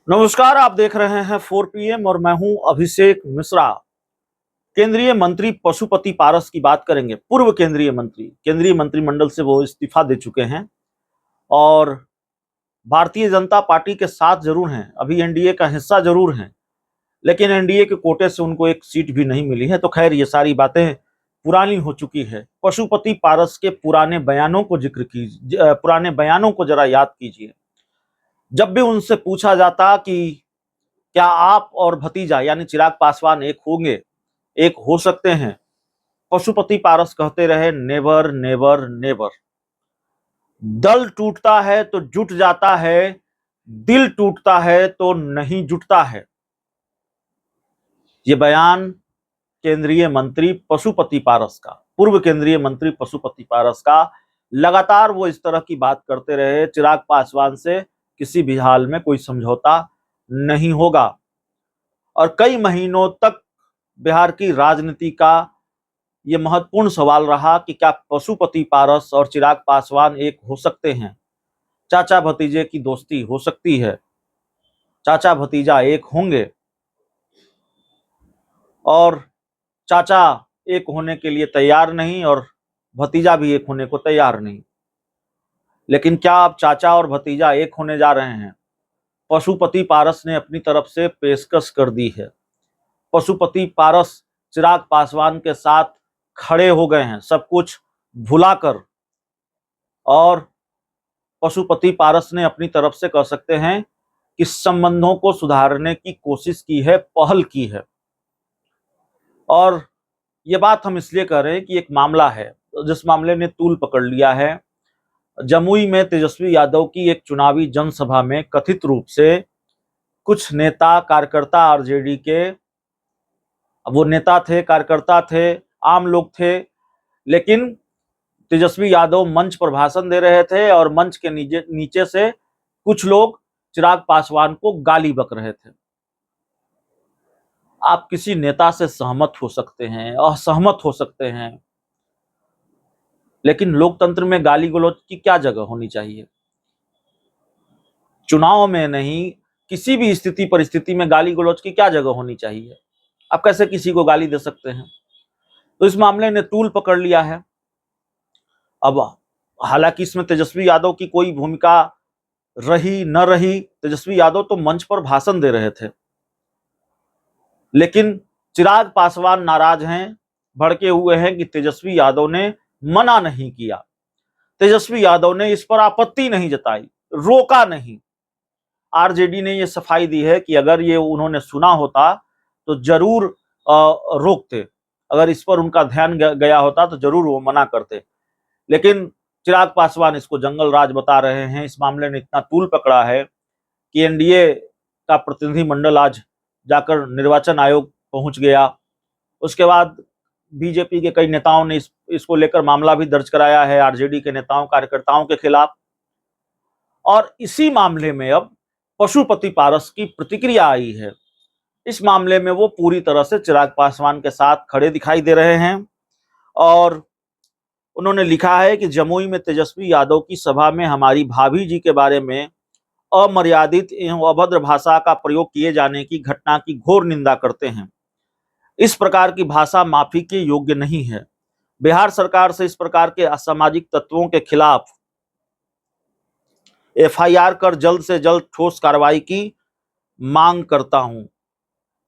नमस्कार, आप देख रहे हैं 4 PM और मैं हूं अभिषेक मिश्रा। केंद्रीय मंत्री पशुपति पारस की बात करेंगे। पूर्व केंद्रीय मंत्री, केंद्रीय मंत्रिमंडल से वो इस्तीफा दे चुके हैं और भारतीय जनता पार्टी के साथ जरूर हैं, अभी एनडीए का हिस्सा जरूर हैं, लेकिन एनडीए के कोटे से उनको एक सीट भी नहीं मिली है। तो खैर, ये सारी बातें पुरानी हो चुकी है। पशुपति पारस के पुराने बयानों को पुराने बयानों को जरा याद कीजिए। जब भी उनसे पूछा जाता कि क्या आप और भतीजा यानी चिराग पासवान एक होंगे, एक हो सकते हैं, पशुपति पारस कहते रहे नेवर नेवर नेवर। दल टूटता है तो जुट जाता है, दिल टूटता है तो नहीं जुटता है। ये बयान केंद्रीय मंत्री पशुपति पारस का, पूर्व केंद्रीय मंत्री पशुपति पारस का। लगातार वो इस तरह की बात करते रहे, चिराग पासवान से किसी भी हाल में कोई समझौता नहीं होगा। और कई महीनों तक बिहार की राजनीति का यह महत्वपूर्ण सवाल रहा कि क्या पशुपति पारस और चिराग पासवान एक हो सकते हैं। चाचा भतीजे की दोस्ती हो सकती है, चाचा भतीजा एक होंगे और चाचा एक होने के लिए तैयार नहीं और भतीजा भी एक होने को तैयार नहीं। लेकिन क्या अब चाचा और भतीजा एक होने जा रहे हैं? पशुपति पारस ने अपनी तरफ से पेशकश कर दी है। पशुपति पारस चिराग पासवान के साथ खड़े हो गए हैं, सब कुछ भुलाकर। और पशुपति पारस ने अपनी तरफ से कह सकते हैं कि संबंधों को सुधारने की कोशिश की है, पहल की है। और ये बात हम इसलिए कह रहे हैं कि एक मामला है जिस मामले ने तूल पकड़ लिया है। जमुई में तेजस्वी यादव की एक चुनावी जनसभा में कथित रूप से कुछ नेता कार्यकर्ता आरजेडी के, वो नेता थे, कार्यकर्ता थे, आम लोग थे, लेकिन तेजस्वी यादव मंच पर भाषण दे रहे थे और मंच के नीचे से कुछ लोग चिराग पासवान को गाली बक रहे थे। आप किसी नेता से सहमत हो सकते हैं, असहमत हो सकते हैं, लेकिन लोकतंत्र में गाली गलौज की क्या जगह होनी चाहिए? चुनाव में नहीं, किसी भी स्थिति परिस्थिति में गाली गलौज की क्या जगह होनी चाहिए? आप कैसे किसी को गाली दे सकते हैं? तो इस मामले ने तूल पकड़ लिया है। अब हालांकि इसमें तेजस्वी यादव की कोई भूमिका रही न रही, तेजस्वी यादव तो मंच पर भाषण दे रहे थे, लेकिन चिराग पासवान नाराज हैं, भड़के हुए हैं कि तेजस्वी यादव ने मना नहीं किया, तेजस्वी यादव ने इस पर आपत्ति नहीं जताई, रोका नहीं। आरजेडी ने यह सफाई दी है कि अगर ये उन्होंने सुना होता तो जरूर रोकते, अगर इस पर उनका ध्यान गया होता तो जरूर वो मना करते। लेकिन चिराग पासवान इसको जंगल राज बता रहे हैं। इस मामले ने इतना तूल पकड़ा है कि एनडीए का प्रतिनिधिमंडल आज जाकर निर्वाचन आयोग पहुंच गया। उसके बाद बीजेपी के कई नेताओं ने इसको लेकर मामला भी दर्ज कराया है आरजेडी के नेताओं कार्यकर्ताओं के खिलाफ। और इसी मामले में अब पशुपति पारस की प्रतिक्रिया आई है। इस मामले में वो पूरी तरह से चिराग पासवान के साथ खड़े दिखाई दे रहे हैं और उन्होंने लिखा है कि जमुई में तेजस्वी यादव की सभा में हमारी भाभी जी के बारे में अमर्यादित एवं अभद्र भाषा का प्रयोग किए जाने की घटना की घोर निंदा करते हैं। इस प्रकार की भाषा माफी के योग्य नहीं है। बिहार सरकार से इस प्रकार के असामाजिक तत्वों के खिलाफ एफआईआर कर जल्द से जल्द ठोस कार्रवाई की मांग करता हूं।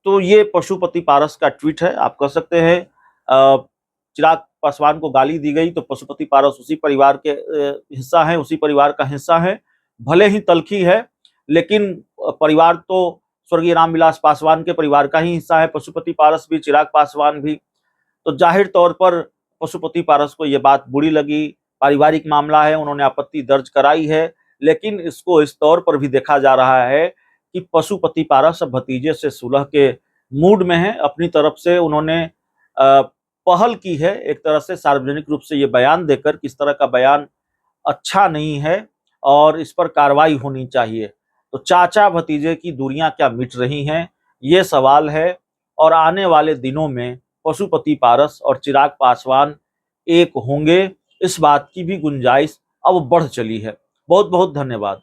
तो ये पशुपति पारस का ट्वीट है। आप कह सकते हैं चिराग पासवान को गाली दी गई तो पशुपति पारस उसी परिवार के हिस्सा है, उसी परिवार का हिस्सा है। भले ही तल्खी है, लेकिन परिवार तो स्वर्गीय रामविलास पासवान के परिवार का ही हिस्सा है। पशुपति पारस भी, चिराग पासवान भी। तो जाहिर तौर पर पशुपति पारस को यह बात बुरी लगी। पारिवारिक मामला है, उन्होंने आपत्ति दर्ज कराई है, लेकिन इसको इस तौर पर भी देखा जा रहा है कि पशुपति पारस भतीजे से सुलह के मूड में है। अपनी तरफ से उन्होंने पहल की है एक तरह से, सार्वजनिक रूप से ये बयान देकर कि इस तरह का बयान अच्छा नहीं है और इस पर कार्रवाई होनी चाहिए। तो चाचा भतीजे की दूरियां क्या मिट रही हैं, ये सवाल है। और आने वाले दिनों में पशुपति पारस और चिराग पासवान एक होंगे, इस बात की भी गुंजाइश अब बढ़ चली है। बहुत बहुत धन्यवाद।